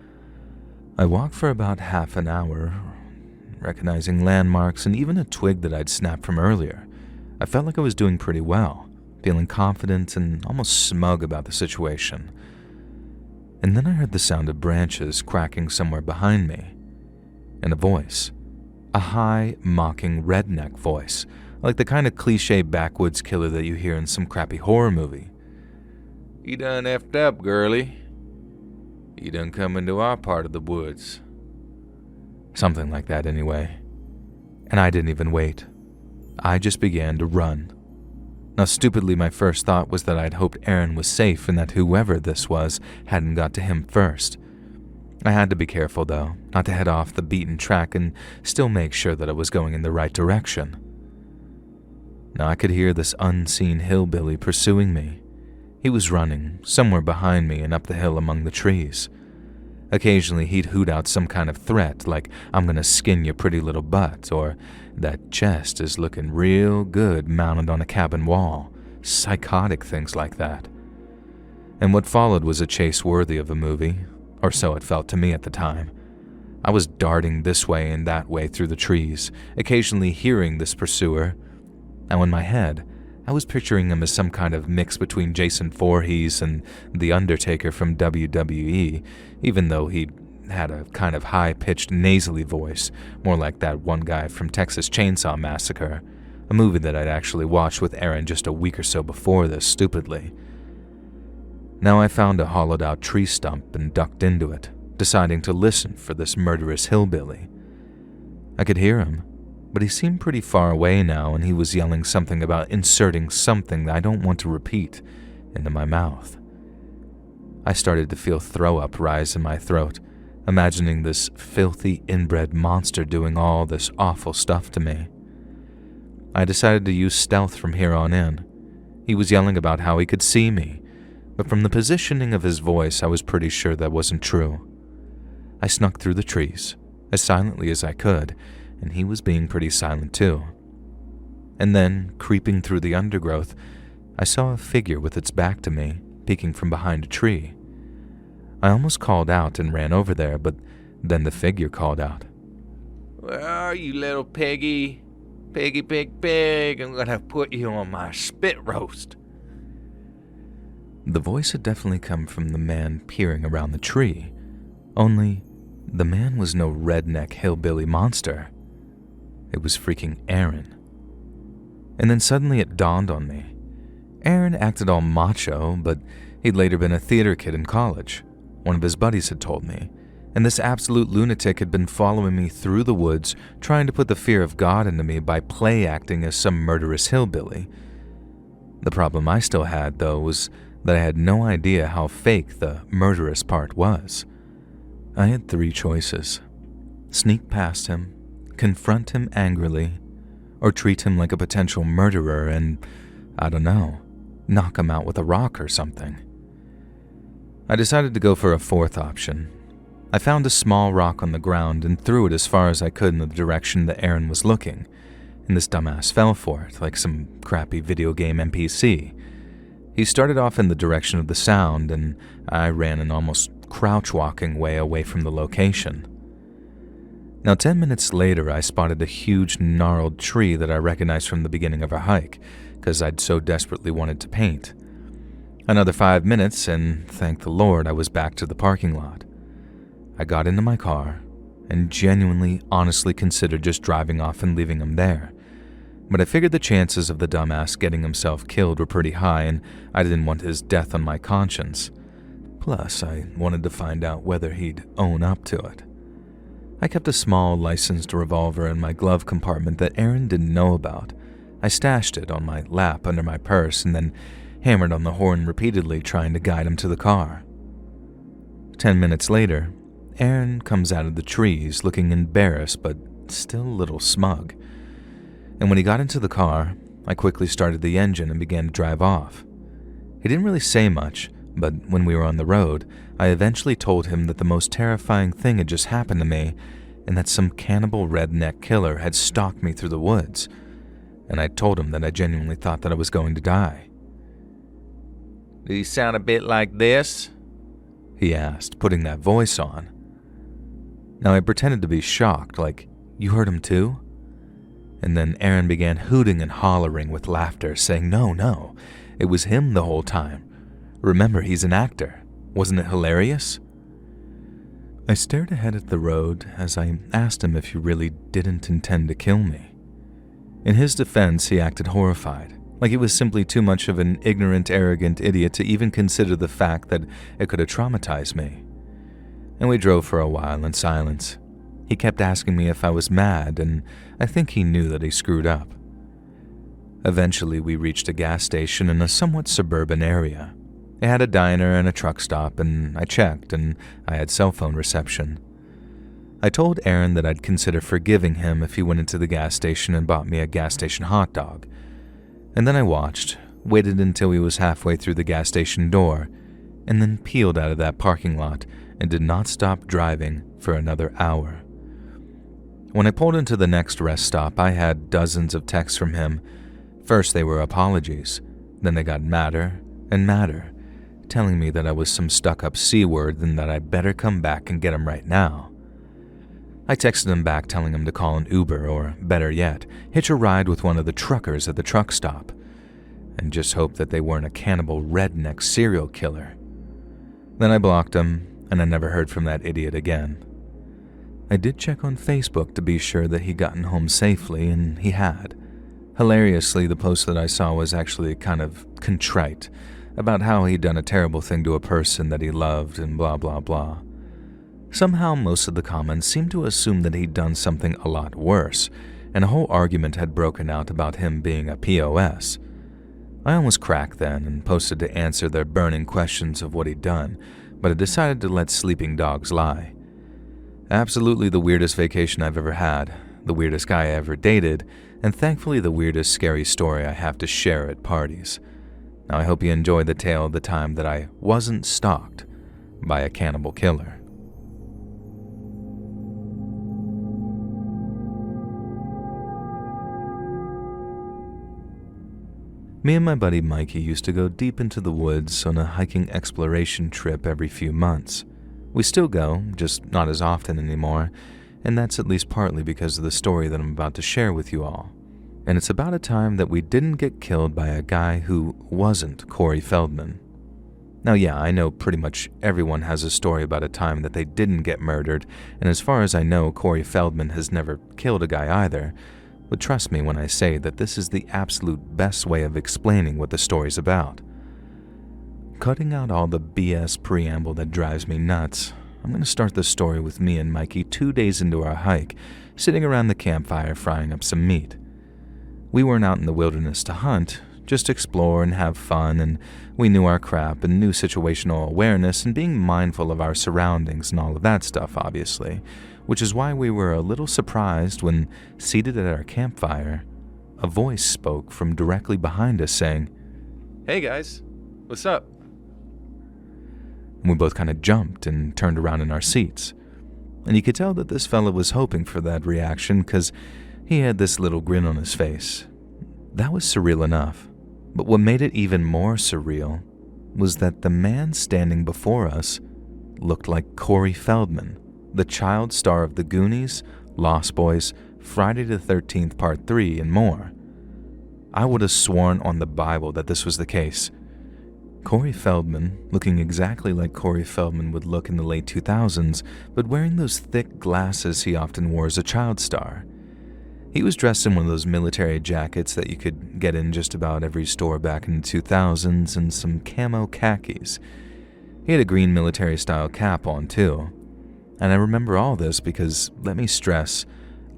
I walked for about half an hour, recognizing landmarks and even a twig that I'd snapped from earlier. I felt like I was doing pretty well, feeling confident and almost smug about the situation. And then I heard the sound of branches cracking somewhere behind me, and a voice. A high, mocking redneck voice, like the kind of cliche backwoods killer that you hear in some crappy horror movie. "You done effed up, girlie. You done come into our part of the woods." Something like that anyway. And I didn't even wait. I just began to run. Now stupidly my first thought was that I'd hoped Aaron was safe and that whoever this was hadn't got to him first. I had to be careful though, not to head off the beaten track and still make sure that I was going in the right direction. Now I could hear this unseen hillbilly pursuing me. He was running, somewhere behind me and up the hill among the trees. Occasionally he'd hoot out some kind of threat like, "I'm gonna skin your pretty little butt," or "that chest is looking real good mounted on a cabin wall." Psychotic things like that. And what followed was a chase worthy of a movie, or so it felt to me at the time. I was darting this way and that way through the trees, occasionally hearing this pursuer. Now in my head, I was picturing him as some kind of mix between Jason Voorhees and The Undertaker from WWE, even though he had a kind of high-pitched nasally voice, more like that one guy from Texas Chainsaw Massacre, a movie that I'd actually watched with Aaron just a week or so before this, stupidly. Now I found a hollowed-out tree stump and ducked into it, deciding to listen for this murderous hillbilly. I could hear him, but he seemed pretty far away now, and he was yelling something about inserting something that I don't want to repeat into my mouth. I started to feel throw-up rise in my throat, imagining this filthy inbred monster doing all this awful stuff to me. I decided to use stealth from here on in. He was yelling about how he could see me, but from the positioning of his voice, I was pretty sure that wasn't true. I snuck through the trees, as silently as I could, and he was being pretty silent too. And then, creeping through the undergrowth, I saw a figure with its back to me, peeking from behind a tree. I almost called out and ran over there, but then the figure called out. "Where are you, little piggy? Piggy, pig, pig, I'm gonna put you on my spit roast." The voice had definitely come from the man peering around the tree, only the man was no redneck hillbilly monster. It was freaking Aaron. And then suddenly it dawned on me. Aaron acted all macho, but he'd later been a theater kid in college. One of his buddies had told me, and this absolute lunatic had been following me through the woods, trying to put the fear of God into me by play acting as some murderous hillbilly. The problem I still had, though, was that I had no idea how fake the murderous part was. I had three choices: sneak past him, confront him angrily, or treat him like a potential murderer and, I don't know, knock him out with a rock or something. I decided to go for a fourth option. I found a small rock on the ground and threw it as far as I could in the direction that Aaron was looking, and this dumbass fell for it like some crappy video game NPC. He started off in the direction of the sound, and I ran an almost crouch-walking way away from the location. Now 10 minutes later, I spotted a huge gnarled tree that I recognized from the beginning of our hike, because I'd so desperately wanted to paint. Another 5 minutes, and thank the Lord I was back to the parking lot. I got into my car and genuinely, honestly considered just driving off and leaving him there. But I figured the chances of the dumbass getting himself killed were pretty high, and I didn't want his death on my conscience. Plus, I wanted to find out whether he'd own up to it. I kept a small licensed revolver in my glove compartment that Aaron didn't know about. I stashed it on my lap under my purse and then hammered on the horn repeatedly, trying to guide him to the car. 10 minutes later, Aaron comes out of the trees looking embarrassed but still a little smug. And when he got into the car, I quickly started the engine and began to drive off. He didn't really say much, but when we were on the road, I eventually told him that the most terrifying thing had just happened to me and that some cannibal redneck killer had stalked me through the woods. And I told him that I genuinely thought that I was going to die. "Did he sound a bit like this?" he asked, putting that voice on. Now I pretended to be shocked, like, "You heard him too?" And then Aaron began hooting and hollering with laughter, saying, No, it was him the whole time. Remember, he's an actor. Wasn't it hilarious?" I stared ahead at the road as I asked him if he really didn't intend to kill me. In his defense, he acted horrified, like he was simply too much of an ignorant, arrogant idiot to even consider the fact that it could have traumatized me. And we drove for a while in silence. He kept asking me if I was mad, and I think he knew that he screwed up. Eventually, we reached a gas station in a somewhat suburban area. It had a diner and a truck stop, and I checked, and I had cell phone reception. I told Aaron that I'd consider forgiving him if he went into the gas station and bought me a gas station hot dog. And then I watched, waited until he was halfway through the gas station door, and then peeled out of that parking lot and did not stop driving for another hour. When I pulled into the next rest stop, I had dozens of texts from him. First they were apologies, then they got madder and madder, telling me that I was some stuck-up C-word and that I'd better come back and get him right now. I texted him back telling him to call an Uber or, better yet, hitch a ride with one of the truckers at the truck stop, and just hope that they weren't a cannibal redneck serial killer. Then I blocked him, and I never heard from that idiot again. I did check on Facebook to be sure that he'd gotten home safely, and he had. Hilariously, the post that I saw was actually kind of contrite, about how he'd done a terrible thing to a person that he loved and blah blah blah. Somehow most of the comments seemed to assume that he'd done something a lot worse, and a whole argument had broken out about him being a POS. I almost cracked then and posted to answer their burning questions of what he'd done, but I decided to let sleeping dogs lie. Absolutely the weirdest vacation I've ever had, the weirdest guy I ever dated, and thankfully the weirdest scary story I have to share at parties. Now I hope you enjoy the tale of the time that I wasn't stalked by a cannibal killer. Me and my buddy Mikey used to go deep into the woods on a hiking exploration trip every few months. We still go, just not as often anymore, and that's at least partly because of the story that I'm about to share with you all. And it's about a time that we didn't get killed by a guy who wasn't Corey Feldman. Now yeah, I know pretty much everyone has a story about a time that they didn't get murdered, and as far as I know, Corey Feldman has never killed a guy either. But trust me when I say that this is the absolute best way of explaining what the story's about. Cutting out all the BS preamble that drives me nuts, I'm going to start the story with me and Mikey 2 days into our hike, sitting around the campfire frying up some meat. We weren't out in the wilderness to hunt, just explore and have fun, and we knew our crap and knew situational awareness and being mindful of our surroundings and all of that stuff, obviously, which is why we were a little surprised when, seated at our campfire, a voice spoke from directly behind us saying, "Hey guys, what's up?" We both kind of jumped and turned around in our seats. And you could tell that this fella was hoping for that reaction because he had this little grin on his face. That was surreal enough. But what made it even more surreal was that the man standing before us looked like Corey Feldman, the child star of The Goonies, Lost Boys, Friday the 13th Part 3, and more. I would have sworn on the Bible that this was the case. Corey Feldman, looking exactly like Corey Feldman would look in the late 2000s, but wearing those thick glasses he often wore as a child star. He was dressed in one of those military jackets that you could get in just about every store back in the 2000s and some camo khakis. He had a green military-style cap on, too. And I remember all this because, let me stress,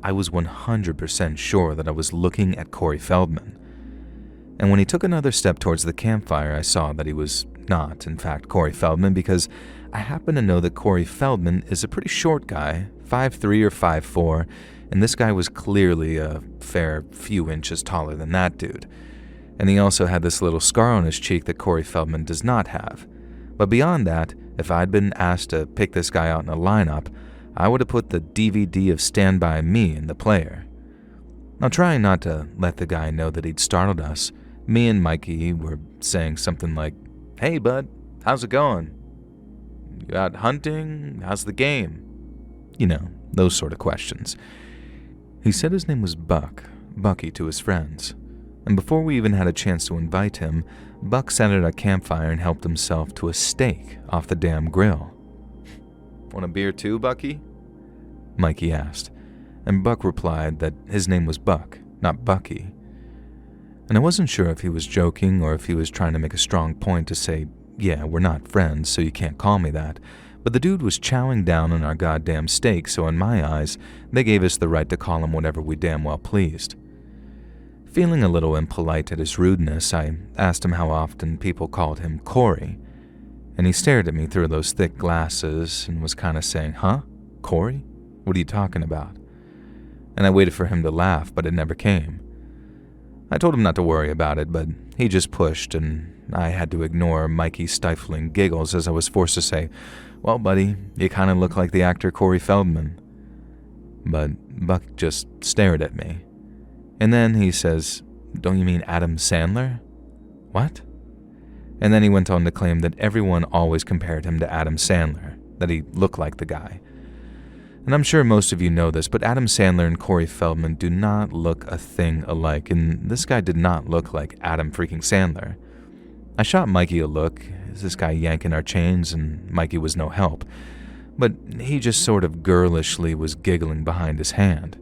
I was 100% sure that I was looking at Corey Feldman. And when he took another step towards the campfire, I saw that he was not, in fact, Corey Feldman, because I happen to know that Corey Feldman is a pretty short guy, 5'3" or 5'4", and this guy was clearly a fair few inches taller than that dude. And he also had this little scar on his cheek that Corey Feldman does not have. But beyond that, if I'd been asked to pick this guy out in a lineup, I would have put the DVD of Stand By Me in the player. Now, trying not to let the guy know that he'd startled us, me and Mikey were saying something like, "Hey bud, how's it going? You out hunting? How's the game?" You know, those sort of questions. He said his name was Bucky to his friends. And before we even had a chance to invite him, Buck sat at a campfire and helped himself to a steak off the damn grill. "Want a beer too, Bucky?" Mikey asked, and Buck replied that his name was Buck, not Bucky. And I wasn't sure if he was joking or if he was trying to make a strong point to say, "Yeah, we're not friends, so you can't call me that." But the dude was chowing down on our goddamn steak, so in my eyes, they gave us the right to call him whatever we damn well pleased. Feeling a little impolite at his rudeness, I asked him how often people called him Corey, and he stared at me through those thick glasses and was kind of saying, "Huh? Corey? What are you talking about?" And I waited for him to laugh, but it never came. I told him not to worry about it, but he just pushed, and I had to ignore Mikey's stifling giggles as I was forced to say, "Well, buddy, you kind of look like the actor Corey Feldman." But Buck just stared at me. And then he says, "Don't you mean Adam Sandler?" "What?" And then he went on to claim that everyone always compared him to Adam Sandler, that he looked like the guy. And I'm sure most of you know this, but Adam Sandler and Corey Feldman do not look a thing alike, and this guy did not look like Adam freaking Sandler. I shot Mikey a look, is this guy yanking our chains, and Mikey was no help, but he just sort of girlishly was giggling behind his hand.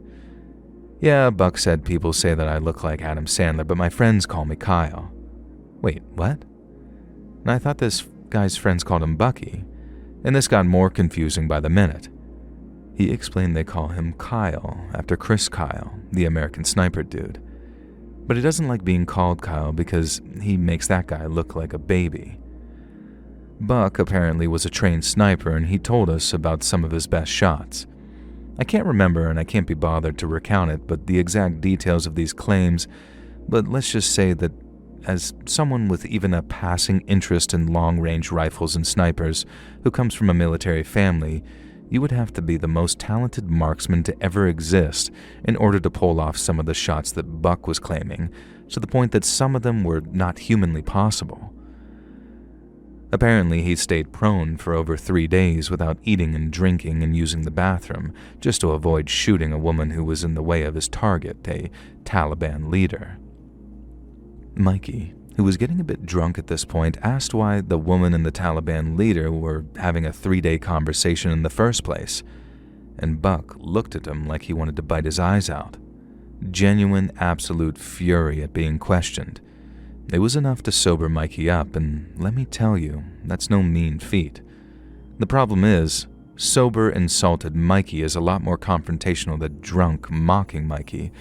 "Yeah," Buck said, "people say that I look like Adam Sandler, but my friends call me Kyle." "Wait, what?" And I thought this guy's friends called him Bucky, and this got more confusing by the minute. He explained they call him Kyle, after Chris Kyle, the American Sniper dude. But he doesn't like being called Kyle because he makes that guy look like a baby. Buck apparently was a trained sniper, and he told us about some of his best shots. I can't remember, and I can't be bothered to recount it, but the exact details of these claims, but let's just say that as someone with even a passing interest in long-range rifles and snipers who comes from a military family, you would have to be the most talented marksman to ever exist in order to pull off some of the shots that Buck was claiming, to the point that some of them were not humanly possible. Apparently, he stayed prone for over 3 days without eating and drinking and using the bathroom, just to avoid shooting a woman who was in the way of his target, a Taliban leader. Mikey, who was getting a bit drunk at this point, asked why the woman and the Taliban leader were having a 3-day conversation in the first place, and Buck looked at him like he wanted to bite his eyes out. Genuine, absolute fury at being questioned. It was enough to sober Mikey up, and let me tell you, that's no mean feat. The problem is, sober, insulted Mikey is a lot more confrontational than drunk, mocking Mikey.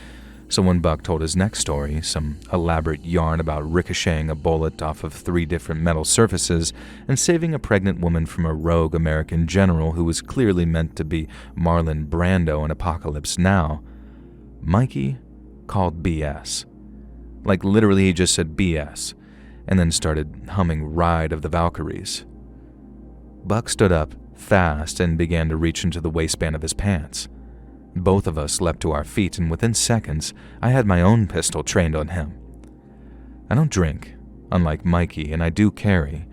So when Buck told his next story, some elaborate yarn about ricocheting a bullet off of 3 different metal surfaces and saving a pregnant woman from a rogue American general who was clearly meant to be Marlon Brando in Apocalypse Now, Mikey called BS. Like literally he just said BS, and then started humming Ride of the Valkyries. Buck stood up fast and began to reach into the waistband of his pants. Both of us leapt to our feet, and within seconds, I had my own pistol trained on him. I don't drink, unlike Mikey, and I do carry.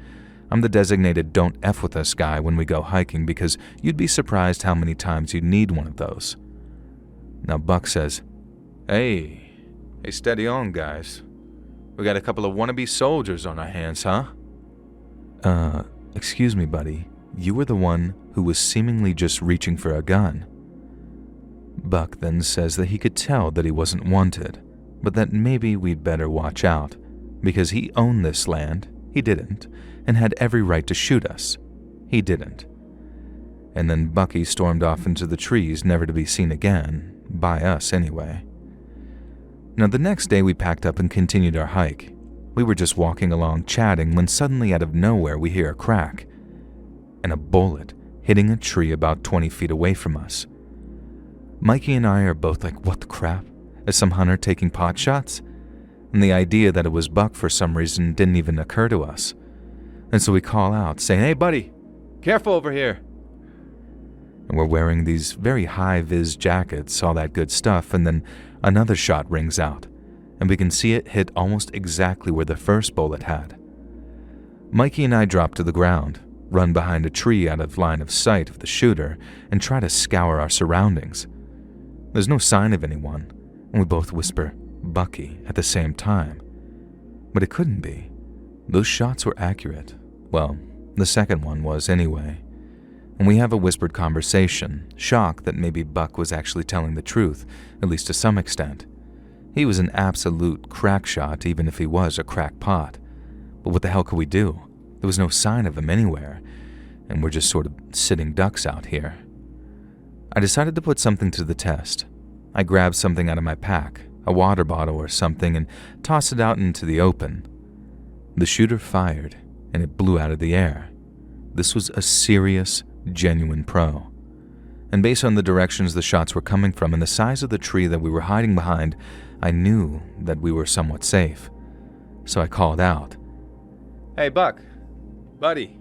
I'm the designated don't F with us guy when we go hiking because you'd be surprised how many times you'd need one of those. Now Buck says, Hey, steady on, guys. We got a couple of wannabe soldiers on our hands, huh?" Excuse me, buddy. You were the one who was seemingly just reaching for a gun." Buck then says that he could tell that he wasn't wanted, but that maybe we'd better watch out, because he owned this land, he didn't, and had every right to shoot us, he didn't. And then Bucky stormed off into the trees, never to be seen again, by us anyway. Now the next day we packed up and continued our hike. We were just walking along chatting when suddenly out of nowhere we hear a crack, and a bullet hitting a tree about 20 feet away from us. Mikey and I are both like, what the crap? Is some hunter taking pot shots? And the idea that it was Buck for some reason didn't even occur to us. And so we call out, saying, "Hey buddy, careful over here." And we're wearing these very high-vis jackets, all that good stuff, and then another shot rings out, and we can see it hit almost exactly where the first bullet had. Mikey and I drop to the ground, run behind a tree out of line of sight of the shooter, and try to scour our surroundings. There's no sign of anyone, and we both whisper, "Bucky," at the same time. But it couldn't be. Those shots were accurate. Well, the second one was anyway. And we have a whispered conversation, shocked that maybe Buck was actually telling the truth, at least to some extent. He was an absolute crack shot, even if he was a crackpot. But what the hell could we do? There was no sign of him anywhere, and we're just sort of sitting ducks out here. I decided to put something to the test. I grabbed something out of my pack, a water bottle or something, and tossed it out into the open. The shooter fired, and it blew out of the air. This was a serious, genuine pro. And based on the directions the shots were coming from and the size of the tree that we were hiding behind, I knew that we were somewhat safe. So I called out, "Hey, Buck, buddy,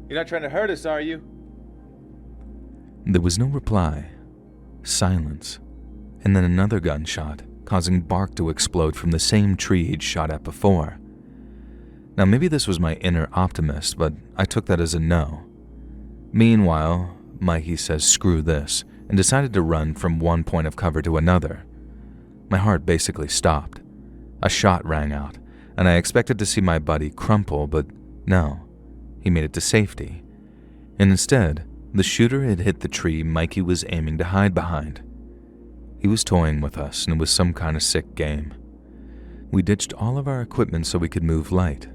you're not trying to hurt us, are you?" There was no reply. Silence. And then another gunshot, causing bark to explode from the same tree he'd shot at before. Now maybe this was my inner optimist, but I took that as a no. Meanwhile, Mikey says screw this, and decided to run from one point of cover to another. My heart basically stopped. A shot rang out, and I expected to see my buddy crumple, but no, he made it to safety. And instead, the shooter had hit the tree Mikey was aiming to hide behind. He was toying with us, and it was some kind of sick game. We ditched all of our equipment so we could move light.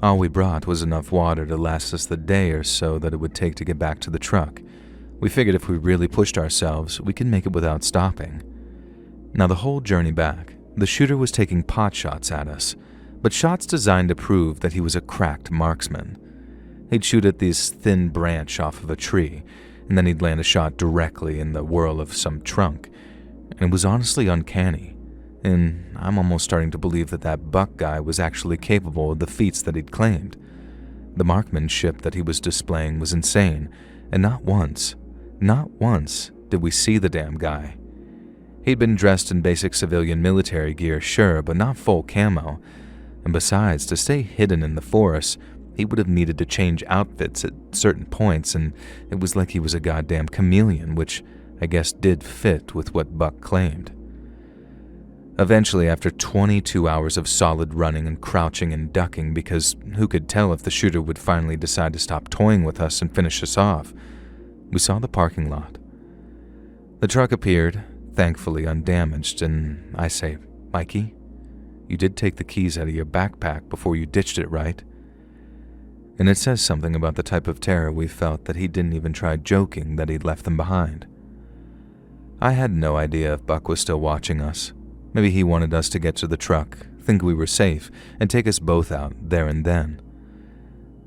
All we brought was enough water to last us the day or so that it would take to get back to the truck. We figured if we really pushed ourselves, we could make it without stopping. Now the whole journey back, the shooter was taking pot shots at us, but shots designed to prove that he was a cracked marksman. He'd shoot at this thin branch off of a tree, and then he'd land a shot directly in the whirl of some trunk, and it was honestly uncanny. And I'm almost starting to believe that that Buck guy was actually capable of the feats that he'd claimed. The marksmanship that he was displaying was insane, and not once did we see the damn guy. He'd been dressed in basic civilian military gear, sure, but not full camo. And besides, to stay hidden in the forest, he would have needed to change outfits at certain points, and it was like he was a goddamn chameleon, which I guess did fit with what Buck claimed. Eventually, after 22 hours of solid running and crouching and ducking, because who could tell if the shooter would finally decide to stop toying with us and finish us off, we saw the parking lot. The truck appeared, thankfully undamaged, and I say, "Mikey, you did take the keys out of your backpack before you ditched it, right?" And it says something about the type of terror we felt that he didn't even try joking that he'd left them behind. I had no idea if Buck was still watching us. Maybe he wanted us to get to the truck, think we were safe, and take us both out there and then.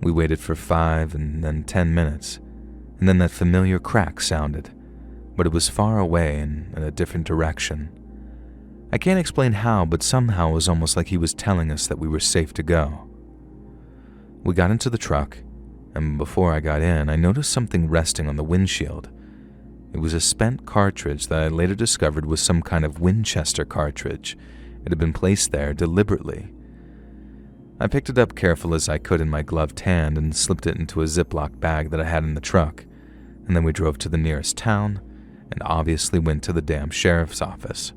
We waited for 5 and then 10 minutes, and then that familiar crack sounded, but it was far away and in a different direction. I can't explain how, but somehow it was almost like he was telling us that we were safe to go. We got into the truck, and before I got in, I noticed something resting on the windshield. It was a spent cartridge that I later discovered was some kind of Winchester cartridge. It had been placed there deliberately. I picked it up careful as I could in my gloved hand and slipped it into a Ziploc bag that I had in the truck, and then we drove to the nearest town and obviously went to the damn sheriff's office.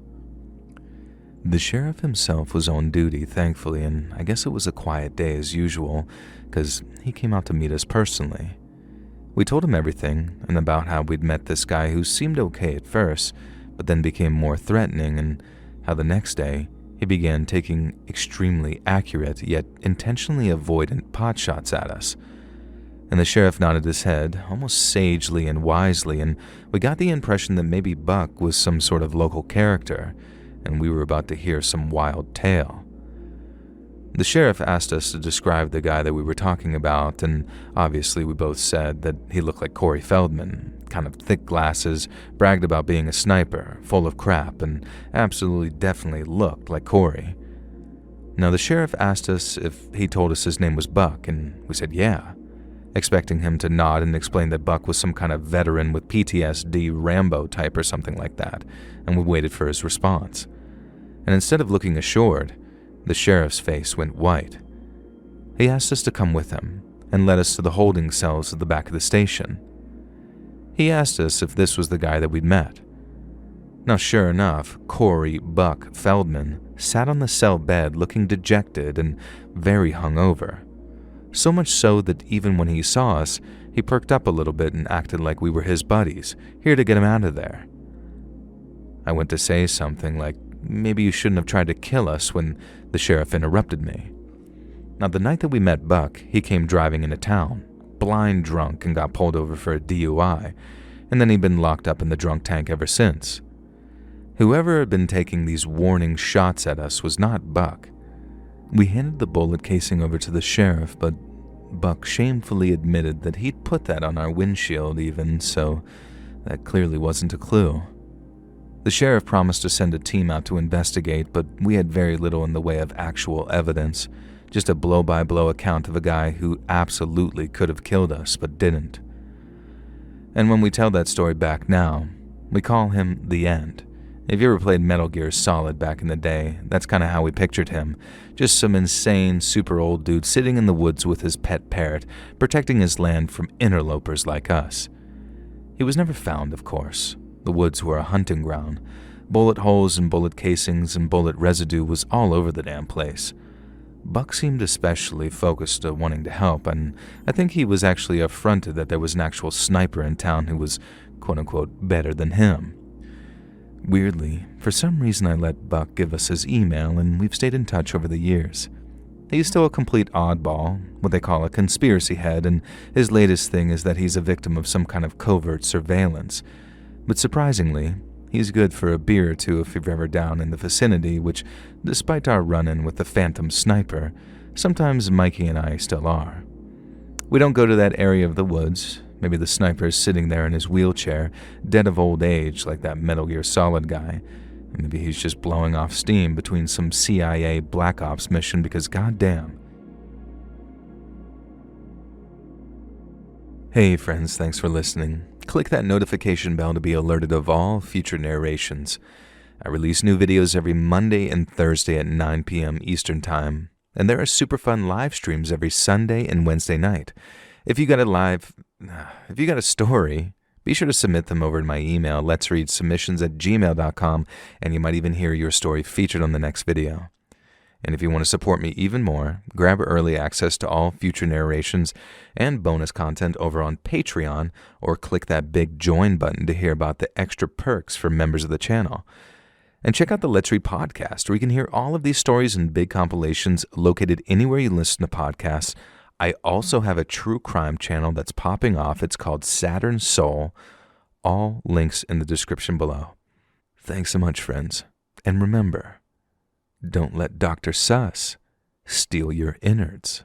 The sheriff himself was on duty, thankfully, and I guess it was a quiet day as usual, because he came out to meet us personally. We told him everything and about how we'd met this guy who seemed okay at first, but then became more threatening, and how the next day he began taking extremely accurate yet intentionally avoidant pot shots at us. And the sheriff nodded his head, almost sagely and wisely, and we got the impression that maybe Buck was some sort of local character, and we were about to hear some wild tale. The sheriff asked us to describe the guy that we were talking about, and obviously we both said that he looked like Corey Feldman, kind of thick glasses, bragged about being a sniper, full of crap, and absolutely definitely looked like Corey. Now the sheriff asked us if he told us his name was Buck, and we said yeah, expecting him to nod and explain that Buck was some kind of veteran with PTSD, Rambo type or something like that, and we waited for his response. And instead of looking assured, the sheriff's face went white. He asked us to come with him and led us to the holding cells at the back of the station. He asked us if this was the guy that we'd met. Now, sure enough, Corey Buck Feldman sat on the cell bed looking dejected and very hungover. So much so that even when he saw us, he perked up a little bit and acted like we were his buddies, here to get him out of there. I went to say something like, maybe you shouldn't have tried to kill us, when the sheriff interrupted me. Now, the night that we met Buck, he came driving into town, blind drunk, and got pulled over for a DUI, and then he'd been locked up in the drunk tank ever since. Whoever had been taking these warning shots at us was not Buck. We handed the bullet casing over to the sheriff, but Buck shamefully admitted that he'd put that on our windshield even, so that clearly wasn't a clue. The sheriff promised to send a team out to investigate, but we had very little in the way of actual evidence, just a blow-by-blow account of a guy who absolutely could have killed us but didn't. And when we tell that story back now, we call him the End. If you ever played Metal Gear Solid back in the day, that's kind of how we pictured him. Just some insane, super old dude sitting in the woods with his pet parrot, protecting his land from interlopers like us. He was never found, of course. The woods were a hunting ground. Bullet holes and bullet casings and bullet residue was all over the damn place. Buck seemed especially focused on wanting to help, and I think he was actually affronted that there was an actual sniper in town who was, quote-unquote, better than him. Weirdly, for some reason I let Buck give us his email, and we've stayed in touch over the years. He's still a complete oddball, what they call a conspiracy head, and his latest thing is that he's a victim of some kind of covert surveillance. But surprisingly, he's good for a beer or two if you're ever down in the vicinity, which, despite our run-in with the Phantom Sniper, sometimes Mikey and I still are. We don't go to that area of the woods. Maybe the sniper is sitting there in his wheelchair, dead of old age like that Metal Gear Solid guy. And maybe he's just blowing off steam between some CIA Black Ops mission because goddamn. Hey friends, thanks for listening. Click that notification bell to be alerted of all future narrations. I release new videos every Monday and Thursday at 9 p.m. Eastern Time, and there are super fun live streams every Sunday and Wednesday night. If you got a story, be sure to submit them over to my email, LetsReadSubmissions@gmail.com, and you might even hear your story featured on the next video. And if you want to support me even more, grab early access to all future narrations and bonus content over on Patreon, or click that big join button to hear about the extra perks for members of the channel. And check out the Let's Read podcast, where you can hear all of these stories and big compilations located anywhere you listen to podcasts. I also have a true crime channel that's popping off. It's called Saturn Soul. All links in the description below. Thanks so much, friends. And remember, don't let Dr. Sus steal your innards.